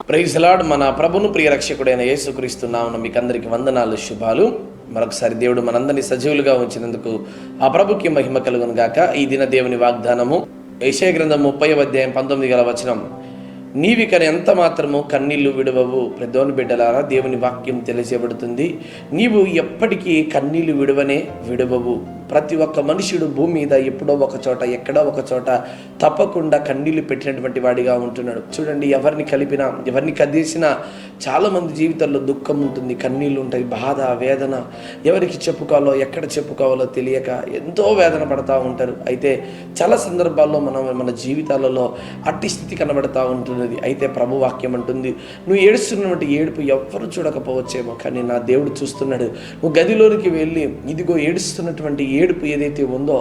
Praise lord. మన ప్రభును ప్రియ రక్షకుడైన యేసుక్రీస్తు నామమున మీకు అందరికీ వందనాలు, శుభాలు. మరొకసారి దేవుడు మనందరినీ సజీవులుగా ఉంచినందుకు ఆ ప్రభుకి మహిమ కలుగును గాక. ఈ దిన దేవుని వాగ్దానము యెషయా గ్రంథం 30:19 నీవిక ఎంత మాత్రము కన్నీళ్లు విడవవు. పెద్దోని బిడ్డలారా, దేవుని వాక్యం తెలియజేయబడుతుంది. నీవు ఎప్పటికీ కన్నీళ్లు విడవవు. ప్రతి ఒక్క మనుషుడు భూమి మీద ఎప్పుడో ఒక చోట, ఎక్కడో ఒక చోట తప్పకుండా కన్నీళ్లు పెట్టినటువంటి వాడిగా ఉంటున్నాడు. చూడండి, ఎవరిని కలిపినా, ఎవరిని కదిసినా చాలామంది జీవితాల్లో దుఃఖం ఉంటుంది, కన్నీళ్ళు ఉంటాయి, బాధ, వేదన. ఎవరికి చెప్పుకోవాలో, ఎక్కడ చెప్పుకోవాలో తెలియక ఎంతో వేదన పడతా ఉంటారు. అయితే చాలా సందర్భాల్లో మన జీవితాలలో అట్టి స్థితి కనబడతా ఉంటున్నది. అయితే ప్రభు వాక్యం అంటుంది, నువ్వు ఏడుస్తున్నటువంటి ఏడుపు ఎవ్వరు చూడకపోవచ్చేమో, కానీ నా దేవుడు చూస్తున్నాడు. నువ్వు గదిలోనికి వెళ్ళి ఇదిగో ఏడుస్తున్నటువంటి ఏడుపు ఏదైతే ఉందో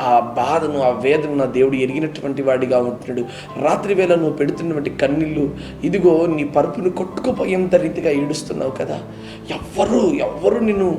ఆ బాధను, ఆ వేదను నా దేవుడు ఎరిగినటువంటి వాడిగా ఉంటున్నాడు. రాత్రి వేళ నువ్వు పెడుతున్నటువంటి కన్నీళ్ళు ఇదిగో నీ పరుపును కొట్టుకుపోయేంత రీతిగా ఏడుస్తున్నావు కదా. ఎవ్వరు నిన్ను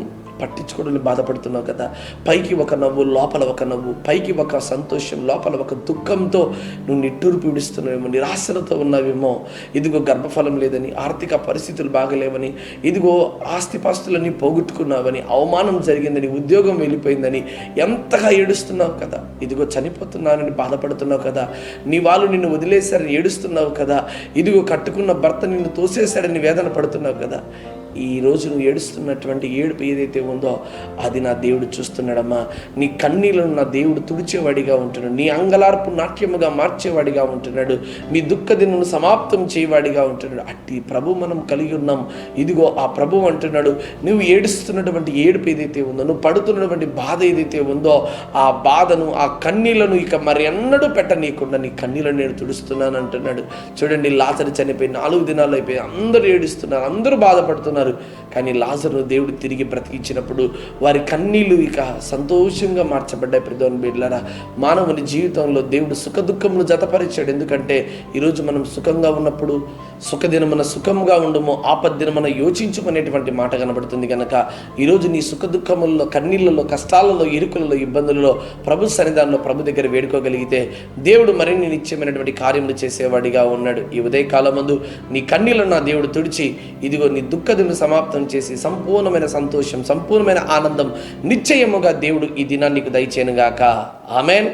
పట్టించుకోవడం, బాధపడుతున్నావు కదా. పైకి ఒక నవ్వు, లోపల ఒక నవ్వు, పైకి ఒక సంతోషం, లోపల ఒక దుఃఖంతో నువ్వు నిట్టూర్పు విడుస్తున్నావేమో, నిరాశలతో ఉన్నావేమో. ఇదిగో గర్భఫలం లేదని, ఆర్థిక పరిస్థితులు బాగలేవని, ఇదిగో ఆస్తిపాస్తులన్నీ పోగొట్టుకున్నావని, అవమానం జరిగిందని, ఉద్యోగం వెళ్ళిపోయిందని ఎంతగా ఏడుస్తున్నావు కదా. ఇదిగో చనిపోతున్నానని బాధపడుతున్నావు కదా. నీ వాళ్ళు నిన్ను వదిలేశారని ఏడుస్తున్నావు కదా. ఇదిగో కట్టుకున్న భర్త నిన్ను తోసేశాడని వేదన పడుతున్నావు కదా. ఈరోజు నువ్వు ఏడుస్తున్నటువంటి ఏడుపు ఏదైతే ఉందో అది నా దేవుడు చూస్తున్నాడమ్మా. నీ కన్నీళ్లను నా దేవుడు తుడిచేవాడిగా ఉంటున్నాడు. నీ అంగలార్పు నాట్యముగా మార్చేవాడిగా ఉంటున్నాడు. నీ దుఃఖ దినమును సమాప్తం చేయవాడిగా ఉంటున్నాడు. అట్టి ప్రభు మనం కలిగి ఉన్నాం. ఇదిగో ఆ ప్రభు అంటున్నాడు, నువ్వు ఏడుస్తున్నటువంటి ఏడుపు ఏదైతే ఉందో, నువ్వు పడుతున్నటువంటి బాధ ఏదైతే ఉందో, ఆ బాధను, ఆ కన్నీళ్లను ఇక మరి ఎన్నడూ పెట్టనీయకుండా నీ కన్నీళ్లను నేను తుడుస్తున్నాను అంటున్నాడు. చూడండి, లాజరు చనిపోయి 4 దినాలు అయిపోయి అందరూ ఏడుస్తున్నారు, అందరూ బాధపడుతున్నారు. కానీ లాజరును దేవుడు తిరిగి బ్రతికించినప్పుడు వారి కన్నీళ్లు ఇక సంతోషంగా మార్చబడ్డాయి. ప్రియమైన బిడ్డలారా, మానవుని జీవితంలో దేవుడు సుఖ దుఃఖములు జతపరిచాడు. ఎందుకంటే ఈరోజు మనం సుఖంగా ఉన్నప్పుడు సుఖదినమున సుఖంగా ఉండము, ఆపద్దినమున యోచించుకునేటువంటి మాట కనబడుతుంది. కనుక ఈరోజు నీ సుఖ దుఃఖములలో, కన్నీళ్లలో, కష్టాలలో, ఇరుకులలో, ఇబ్బందులలో ప్రభు సన్నిధానంలో ప్రభు దగ్గర వేడుకోగలిగితే దేవుడు మరిన్ని నిత్యమైనటువంటి కార్యములు చేసేవాడిగా ఉన్నాడు. ఈ ఉదయకాలమందు నీ కన్నీళ్లను నా దేవుడు తుడిచి ఇదిగో నీ దుఃఖదిన సమాప్తం చేసి సంపూర్ణమైన సంతోషం, సంపూర్ణమైన ఆనందం నిశ్చయముగా దేవుడు ఈ దినాన్ని నీకు దయచేయనుగాక. ఆమేన్.